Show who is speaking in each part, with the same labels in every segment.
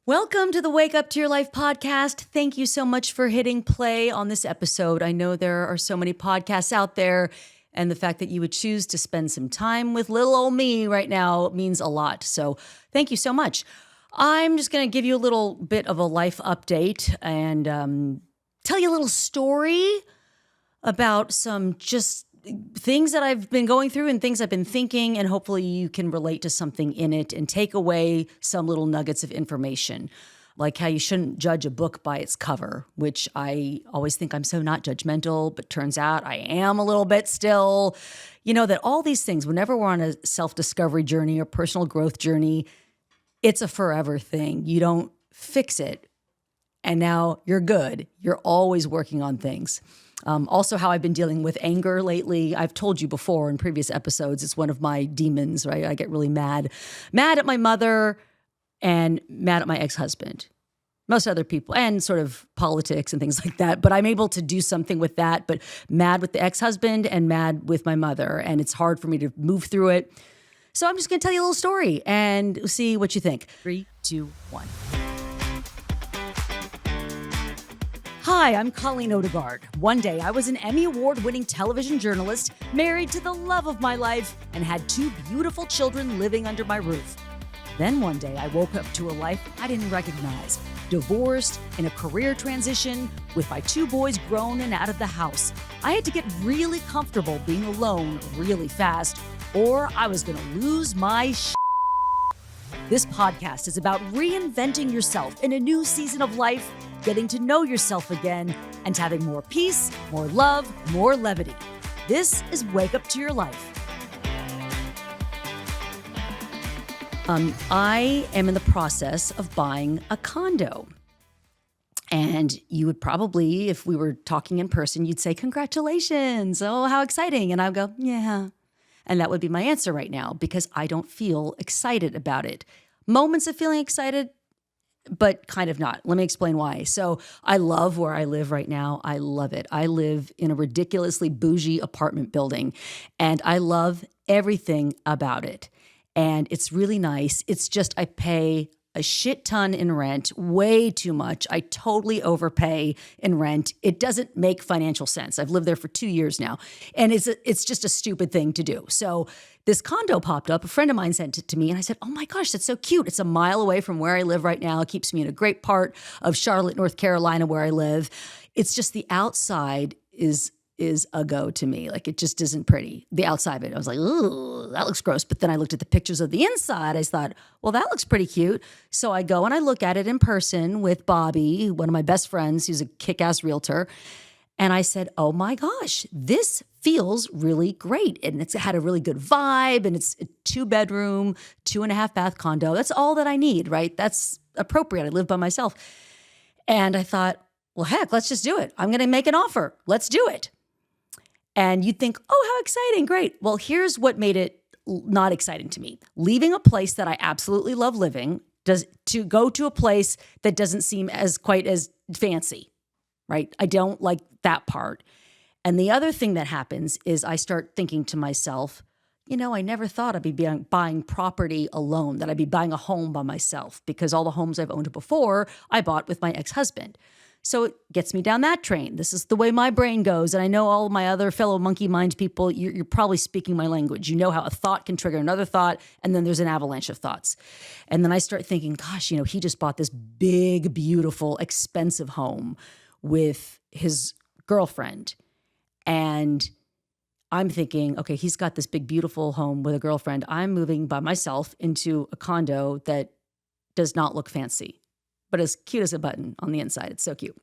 Speaker 1: Welcome to the Wake Up to Your Life podcast. Thank you so much for hitting play on this episode. I know there are so many podcasts out there, and the fact that you would choose to spend some time with little old me right now means a lot. So thank you so much. I'm just going to give you a little bit of a life update and tell you a little story about some just things that I've been going through and things I've been thinking, and hopefully you can relate to something in it and take away some little nuggets of information, like how you shouldn't judge a book by its cover, which I always think I'm so not judgmental, but turns out I am a little bit still. You know, that all these things, whenever we're on a self-discovery journey or personal growth journey, it's a forever thing. You don't fix it, and now you're good. You're always working on things. Also, how I've been dealing with anger lately. I've told you before in previous episodes, it's one of my demons, right? I get really mad at my mother and mad at my ex-husband, most other people, and sort of politics and things like that. But I'm able to do something with that, but mad with the ex-husband and mad with my mother. And it's hard for me to move through it. So I'm just going to tell you a little story and see what you think. 3, 2, 1. Hi, I'm Colleen Odegaard. One day, I was an Emmy Award-winning television journalist, married to the love of my life, and had 2 beautiful children living under my roof. Then one day, I woke up to a life I didn't recognize, divorced, in a career transition, with my 2 boys grown and out of the house. I had to get really comfortable being alone really fast, or I was gonna lose my shit. This podcast is about reinventing yourself in a new season of life, getting to know yourself again, and having more peace, more love, more levity. This is Wake Up to Your Life. I am in the process of buying a condo. And you would probably, if we were talking in person, you'd say, congratulations. Oh, how exciting. And I would go, yeah. And that would be my answer right now because I don't feel excited about it. Moments of feeling excited, but kind of not. Let me explain why. So I love where I live right now. I love it. I live in a ridiculously bougie apartment building, and I love everything about it. And it's really nice. It's just I pay a shit ton in rent, way too much. I totally overpay in rent. It doesn't make financial sense. I've lived there for 2 years now, and it's just a stupid thing to do. So this condo popped up. A friend of mine sent it to me, and I said, oh my gosh, that's so cute. It's a mile away from where I live right now. It keeps me in a great part of Charlotte, North Carolina, where I live. It's just the outside is a go to me. Like, it just isn't pretty. The outside of it, I was like, ooh, that looks gross. But then I looked at the pictures of the inside. I thought, well, that looks pretty cute. So I go and I look at it in person with Bobby, one of my best friends, who's a kick-ass realtor. And I said, oh my gosh, this feels really great. And it's had a really good vibe. And it's a 2-bedroom, 2.5 bath condo. That's all that I need, right? That's appropriate. I live by myself. And I thought, well, heck, let's just do it. I'm going to make an offer. Let's do it. And you'd think, oh, how exciting, great. Well, here's what made it not exciting to me. Leaving a place that I absolutely love living to go to a place that doesn't seem quite as fancy, right? I don't like that part. And the other thing that happens is I start thinking to myself, you know, I never thought I'd be buying property alone, that I'd be buying a home by myself, because all the homes I've owned before, I bought with my ex-husband. So it gets me down that train. This is the way my brain goes. And I know all of my other fellow monkey mind people, you're probably speaking my language. You know how a thought can trigger another thought, and then there's an avalanche of thoughts. And then I start thinking, gosh, you know, he just bought this big, beautiful, expensive home with his girlfriend. And I'm thinking, okay, he's got this big, beautiful home with a girlfriend. I'm moving by myself into a condo that does not look fancy, but as cute as a button on the inside. It's so cute.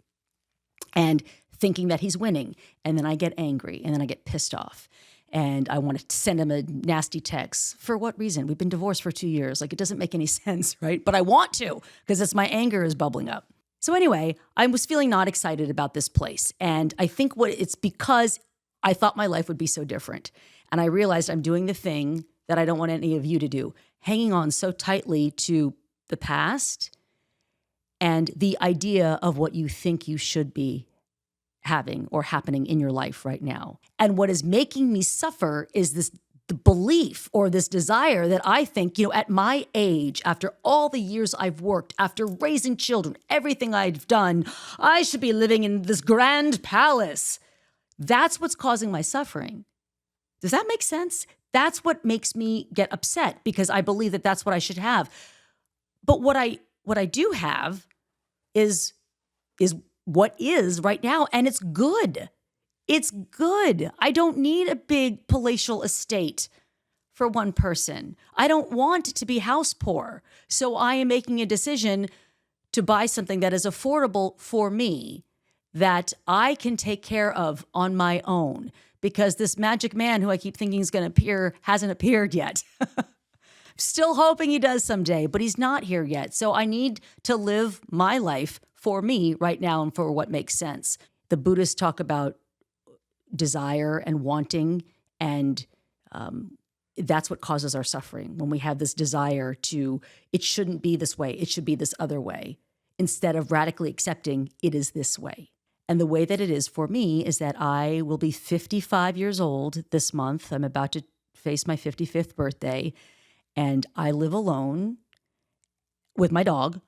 Speaker 1: And thinking that he's winning. And then I get angry, and then I get pissed off. And I want to send him a nasty text. For what reason? We've been divorced for 2 years. Like, it doesn't make any sense, right? But I want to, because it's my anger is bubbling up. So anyway, I was feeling not excited about this place. And I think it's because I thought my life would be so different. And I realized I'm doing the thing that I don't want any of you to do, hanging on so tightly to the past and the idea of what you think you should be having or happening in your life right now. And what is making me suffer is this the belief or this desire that I think, at my age, after all the years I've worked, after raising children, everything I've done, I should be living in this grand palace. That's what's causing my suffering. Does that make sense? That's what makes me get upset because I believe that that's what I should have. But what I do have is what is right now, and it's good. It's good. I don't need a big palatial estate for one person. I don't want to be house poor. So I am making a decision to buy something that is affordable for me, that I can take care of on my own, because this magic man who I keep thinking is going to appear hasn't appeared yet. Still hoping he does someday, but he's not here yet. So I need to live my life for me right now and for what makes sense. The Buddhists talk about desire and wanting, and that's what causes our suffering. When we have this desire to, it shouldn't be this way, it should be this other way, instead of radically accepting it is this way. And the way that it is for me is that I will be 55 years old this month. I'm about to face my 55th birthday, and I live alone with my dog,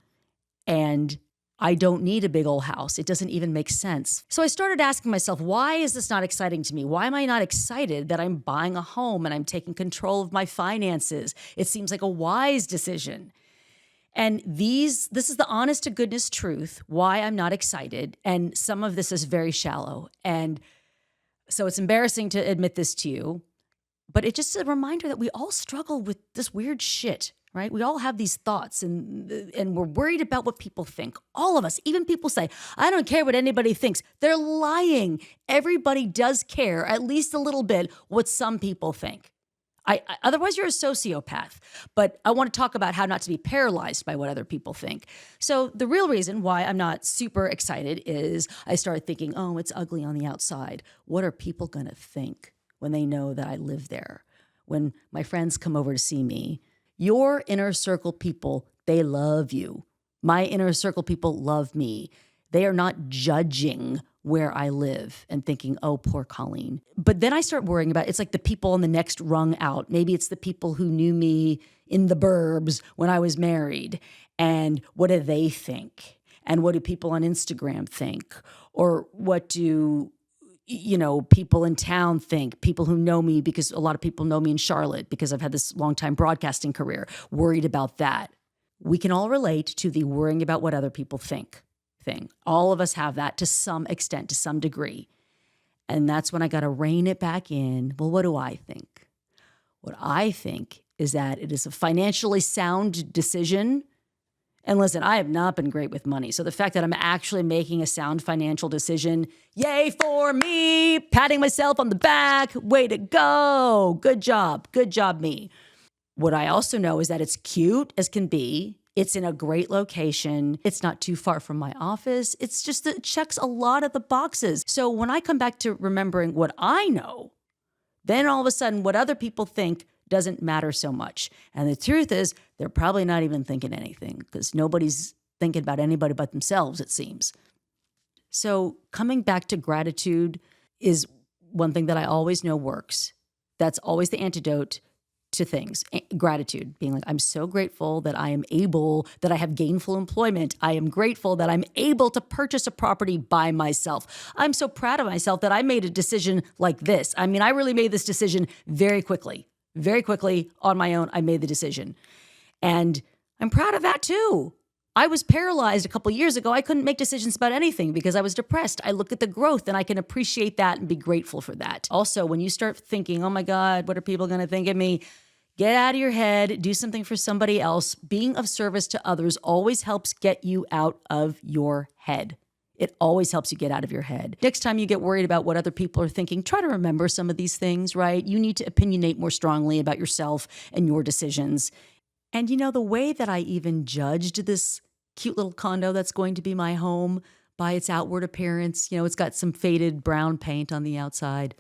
Speaker 1: and I don't need a big old house. It doesn't even make sense. So I started asking myself, why is this not exciting to me? Why am I not excited that I'm buying a home and I'm taking control of my finances? It seems like a wise decision. And this is the honest to goodness truth, why I'm not excited. And some of this is very shallow. And so it's embarrassing to admit this to you, but it's just a reminder that we all struggle with this weird shit. Right? We all have these thoughts and we're worried about what people think. All of us, even people say, I don't care what anybody thinks. They're lying. Everybody does care, at least a little bit, what some people think. Otherwise, you're a sociopath. But I want to talk about how not to be paralyzed by what other people think. So the real reason why I'm not super excited is I started thinking, oh, it's ugly on the outside. What are people going to think when they know that I live there? When my friends come over to see me, your inner circle people, they love you. My inner circle people love me. They are not judging where I live and thinking, oh, poor Colleen. But then I start worrying about, it's like the people on the next rung out. Maybe it's the people who knew me in the burbs when I was married. And what do they think? And what do people on Instagram think? Or what do people in town think, people who know me, because a lot of people know me in Charlotte because I've had this long time broadcasting career, worried about that. We can all relate to the worrying about what other people think thing. All of us have that to some extent, to some degree. And that's when I got to rein it back in. Well, what do I think? What I think is that it is a financially sound decision. And listen, I have not been great with money. So the fact that I'm actually making a sound financial decision, yay for me, patting myself on the back, way to go, good job me. What I also know is that it's cute as can be. It's in a great location. It's not too far from my office. It's just that it checks a lot of the boxes. So when I come back to remembering what I know, then all of a sudden what other people think doesn't matter so much. And the truth is, they're probably not even thinking anything because nobody's thinking about anybody but themselves, it seems. So coming back to gratitude is one thing that I always know works. That's always the antidote to things. Gratitude, being like, I'm so grateful that I have gainful employment. I am grateful that I'm able to purchase a property by myself. I'm so proud of myself that I made a decision like this. I mean, I really made this decision very quickly on my own. I made the decision. And I'm proud of that too. I was paralyzed a couple of years ago. I couldn't make decisions about anything because I was depressed. I look at the growth and I can appreciate that and be grateful for that. Also, when you start thinking, oh my God, what are people going to think of me? Get out of your head, do something for somebody else. Being of service to others always helps get you out of your head. It always helps you get out of your head. Next time you get worried about what other people are thinking, try to remember some of these things, right? You need to opinionate more strongly about yourself and your decisions. And the way that I even judged this cute little condo that's going to be my home by its outward appearance, it's got some faded brown paint on the outside,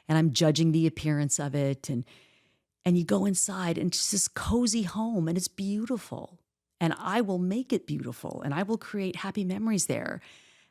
Speaker 1: and I'm judging the appearance of it. And you go inside and it's this cozy home and it's beautiful. And I will make it beautiful and I will create happy memories there.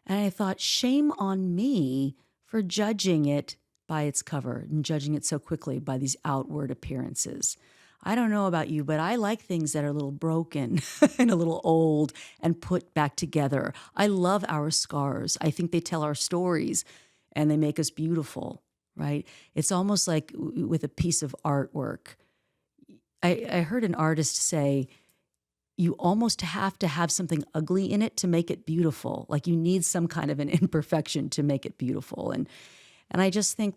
Speaker 1: And I thought, shame on me for judging it by its cover and judging it so quickly by these outward appearances. I don't know about you, but I like things that are a little broken and a little old and put back together. I love our scars. I think they tell our stories and they make us beautiful, right? It's almost like with a piece of artwork. I heard an artist say, you almost have to have something ugly in it to make it beautiful. Like you need some kind of an imperfection to make it beautiful. And I just think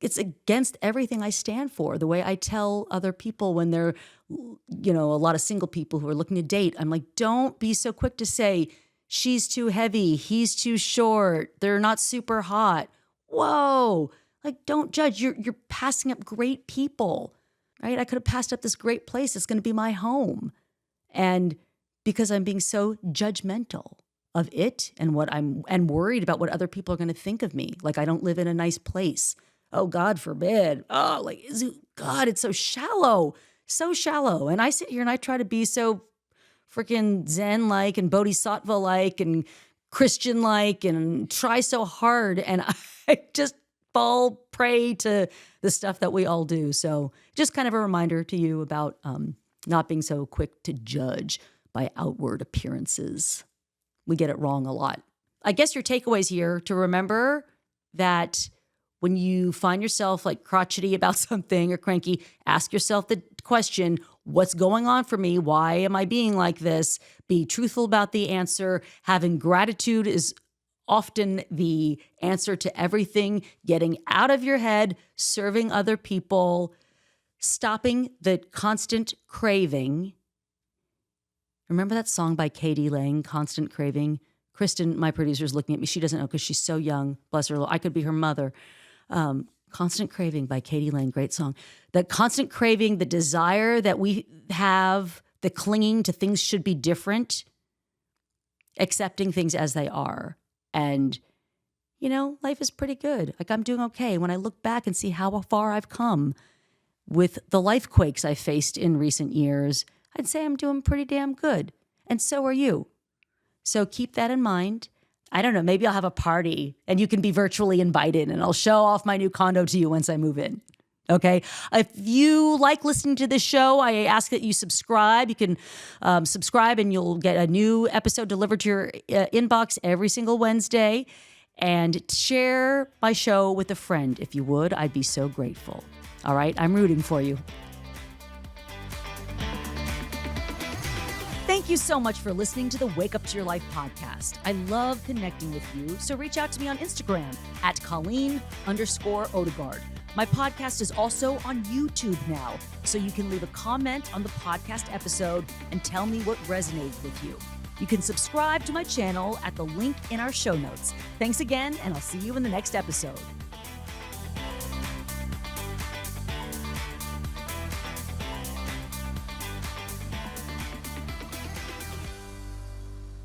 Speaker 1: it's against everything I stand for. The way I tell other people when they're, a lot of single people who are looking to date, I'm like, don't be so quick to say, she's too heavy, he's too short, they're not super hot. Whoa, like don't judge. You're passing up great people, right? I could have passed up this great place. It's going to be my home. And because I'm being so judgmental of it and and worried about what other people are going to think of me. Like I don't live in a nice place. Oh, God forbid. Oh, God, it's so shallow. And I sit here and I try to be so freaking Zen-like and Bodhisattva-like and Christian-like and try so hard. And I just fall prey to the stuff that we all do. So just kind of a reminder to you about not being so quick to judge by outward appearances. We get it wrong a lot. I guess your takeaways here to remember that when you find yourself like crotchety about something or cranky, ask yourself the question, what's going on for me? Why am I being like this? Be truthful about the answer. Having gratitude is often the answer to everything. Getting out of your head, serving other people, stopping the constant craving. Remember that song by Katie Lang, Constant Craving? Kristen, my producer, is looking at me. She doesn't know because she's so young. Bless her. I could be her mother. Constant Craving by Katie Lang, great song. The constant craving, the desire that we have, the clinging to things should be different, accepting things as they are. And, life is pretty good. Like I'm doing okay. When I look back and see how far I've come with the life quakes I faced in recent years, I'd say I'm doing pretty damn good. And so are you. So keep that in mind. I don't know, maybe I'll have a party and you can be virtually invited and I'll show off my new condo to you once I move in. Okay. If you like listening to this show, I ask that you subscribe. You can subscribe and you'll get a new episode delivered to your inbox every single Wednesday. And share my show with a friend. If you would, I'd be so grateful. All right. I'm rooting for you. Thank you so much for listening to the Wake Up to Your Life podcast. I love connecting with you, so reach out to me on Instagram at Colleen_Odegaard. My podcast is also on YouTube now, so you can leave a comment on the podcast episode and tell me what resonated with you. You can subscribe to my channel at the link in our show notes. Thanks again, and I'll see you in the next episode.